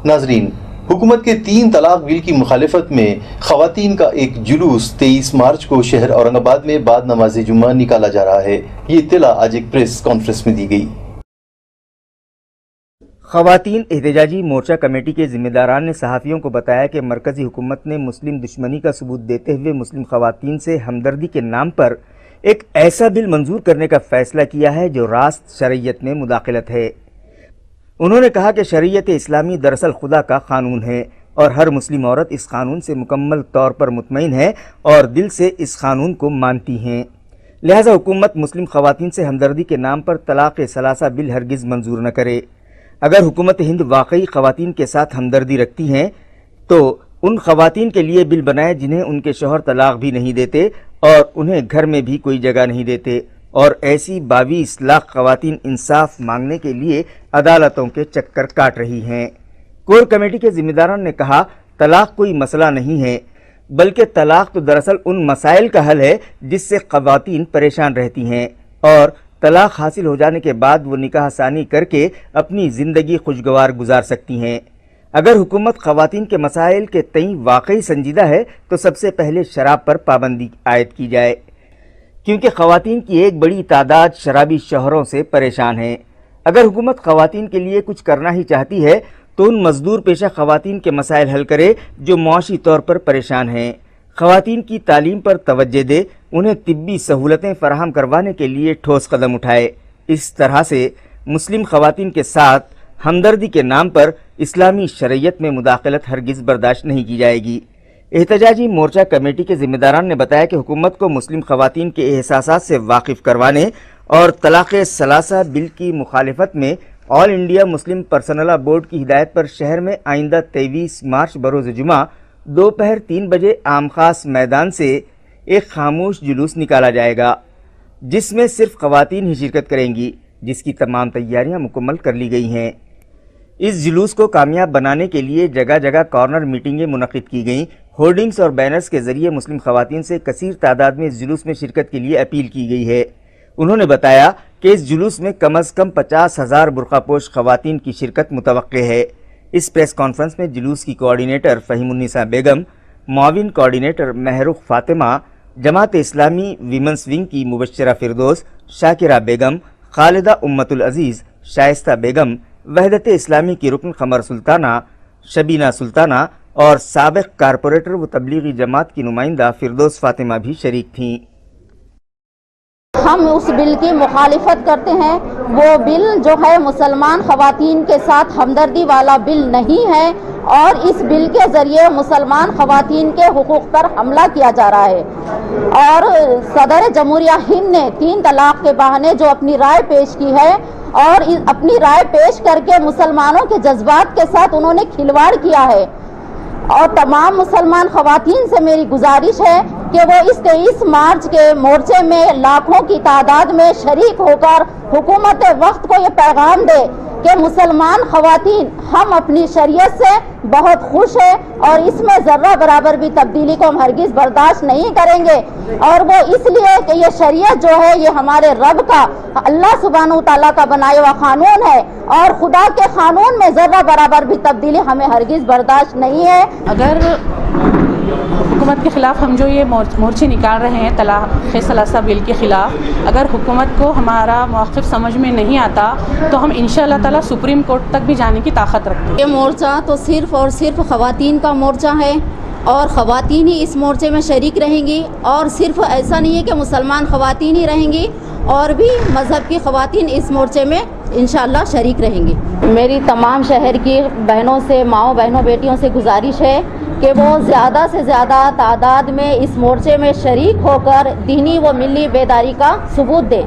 ناظرین، حکومت کے 3 طلاق بل کی مخالفت میں خواتین کا ایک جلوس 23 مارچ کو شہر اورنگ آباد میں بعد نماز جمعہ نکالا جا رہا ہے۔ یہ اطلاع آج ایک پریس کانفرنس میں دی گئی۔ خواتین احتجاجی مورچہ کمیٹی کے ذمہ داران نے صحافیوں کو بتایا کہ مرکزی حکومت نے مسلم دشمنی کا ثبوت دیتے ہوئے مسلم خواتین سے ہمدردی کے نام پر ایک ایسا بل منظور کرنے کا فیصلہ کیا ہے جو راست شرعیت میں مداخلت ہے۔ انہوں نے کہا کہ شریعت اسلامی دراصل خدا کا قانون ہے اور ہر مسلم عورت اس قانون سے مکمل طور پر مطمئن ہے اور دل سے اس قانون کو مانتی ہیں، لہذا حکومت مسلم خواتین سے ہمدردی کے نام پر طلاق ثلاثہ بل ہرگز منظور نہ کرے۔ اگر حکومت ہند واقعی خواتین کے ساتھ ہمدردی رکھتی ہیں تو ان خواتین کے لیے بل بنائے جنہیں ان کے شوہر طلاق بھی نہیں دیتے اور انہیں گھر میں بھی کوئی جگہ نہیں دیتے، اور ایسی 22 لاکھ خواتین انصاف مانگنے کے لیے عدالتوں کے چکر کاٹ رہی ہیں۔ کور کمیٹی کے ذمہ داران نے کہا، طلاق کوئی مسئلہ نہیں ہے، بلکہ طلاق تو دراصل ان مسائل کا حل ہے جس سے خواتین پریشان رہتی ہیں، اور طلاق حاصل ہو جانے کے بعد وہ نکاح ثانی کر کے اپنی زندگی خوشگوار گزار سکتی ہیں۔ اگر حکومت خواتین کے مسائل کے تئیں واقعی سنجیدہ ہے تو سب سے پہلے شراب پر پابندی عائد کی جائے، کیونکہ خواتین کی ایک بڑی تعداد شرابی شوہروں سے پریشان ہے۔ اگر حکومت خواتین کے لیے کچھ کرنا ہی چاہتی ہے تو ان مزدور پیشہ خواتین کے مسائل حل کرے جو معاشی طور پر پریشان ہیں، خواتین کی تعلیم پر توجہ دے، انہیں طبی سہولتیں فراہم کروانے کے لیے ٹھوس قدم اٹھائے۔ اس طرح سے مسلم خواتین کے ساتھ ہمدردی کے نام پر اسلامی شریعت میں مداخلت ہرگز برداشت نہیں کی جائے گی۔ احتجاجی مورچہ کمیٹی کے ذمہ داران نے بتایا کہ حکومت کو مسلم خواتین کے احساسات سے واقف کروانے اور طلاق ثلاثہ بل کی مخالفت میں آل انڈیا مسلم پرسنل لا بورڈ کی ہدایت پر شہر میں آئندہ 23 مارچ بروز جمعہ دوپہر 3 بجے عام خاص میدان سے ایک خاموش جلوس نکالا جائے گا، جس میں صرف خواتین ہی شرکت کریں گی، جس کی تمام تیاریاں مکمل کر لی گئی ہیں۔ اس جلوس کو کامیاب بنانے کے لیے جگہ جگہ کارنر میٹنگیں منعقد کی گئیں۔ ہورڈنگز اور بینرز کے ذریعے مسلم خواتین سے کثیر تعداد میں اس جلوس میں شرکت کے لیے اپیل کی گئی ہے۔ انہوں نے بتایا کہ اس جلوس میں کم از کم 50,000 برقع پوش خواتین کی شرکت متوقع ہے۔ اس پریس کانفرنس میں جلوس کی کوارڈینیٹر فہیم النساء بیگم، معاون coordinator مہروخ Fatima, Jamaat Islami women's wing کی مبشرہ فردوس، شاکرہ بیگم، خالدہ امت العزیز، شائستہ بیگم، وحدت اسلامی کی رکن قمر سلطانہ، شبینہ سلطانہ اور سابق کارپوریٹر و تبلیغی جماعت کی نمائندہ فردوس فاطمہ بھی شریک تھیں۔ ہم اس بل کی مخالفت کرتے ہیں۔ وہ بل جو ہے مسلمان خواتین کے ساتھ ہمدردی والا بل نہیں ہے، اور اس بل کے ذریعے مسلمان خواتین کے حقوق پر حملہ کیا جا رہا ہے۔ اور صدر جمہوریہ ہند نے 3 طلاق کے بہانے جو اپنی رائے پیش کی ہے، اور اپنی رائے پیش کر کے مسلمانوں کے جذبات کے ساتھ انہوں نے کھلواڑ کیا ہے۔ اور تمام مسلمان خواتین سے میری گزارش ہے کہ وہ اس 23 مارچ کے مورچے میں لاکھوں کی تعداد میں شریک ہو کر حکومت وقت کو یہ پیغام دے کہ مسلمان خواتین ہم اپنی شریعت سے بہت خوش ہیں، اور اس میں ذرہ برابر بھی تبدیلی کو ہم ہرگز برداشت نہیں کریں گے۔ اور وہ اس لیے کہ یہ شریعت جو ہے یہ ہمارے رب کا، اللہ سبحانہ و تعالیٰ کا بنایا ہوا قانون ہے، اور خدا کے قانون میں ذرہ برابر بھی تبدیلی ہمیں ہرگز برداشت نہیں ہے۔ اگر حکومت کے خلاف ہم جو یہ مورچے نکال رہے ہیں طلاق ثلاثہ بل کے خلاف، اگر حکومت کو ہمارا موقف سمجھ میں نہیں آتا تو ہم انشاءاللہ تعالیٰ سپریم کورٹ تک بھی جانے کی طاقت رکھتے ہیں۔ یہ مورچہ تو صرف اور صرف خواتین کا مورچہ ہے، اور خواتین ہی اس مورچے میں شریک رہیں گی، اور صرف ایسا نہیں ہے کہ مسلمان خواتین ہی رہیں گی، اور بھی مذہب کی خواتین اس مورچے میں انشاءاللہ شریک رہیں گی۔ میری تمام شہر کی بہنوں سے، ماؤں بہنوں بیٹیوں سے گزارش ہے کہ وہ زیادہ سے زیادہ تعداد میں اس مورچے میں شریک ہو کر دینی و ملی بیداری کا ثبوت دیں۔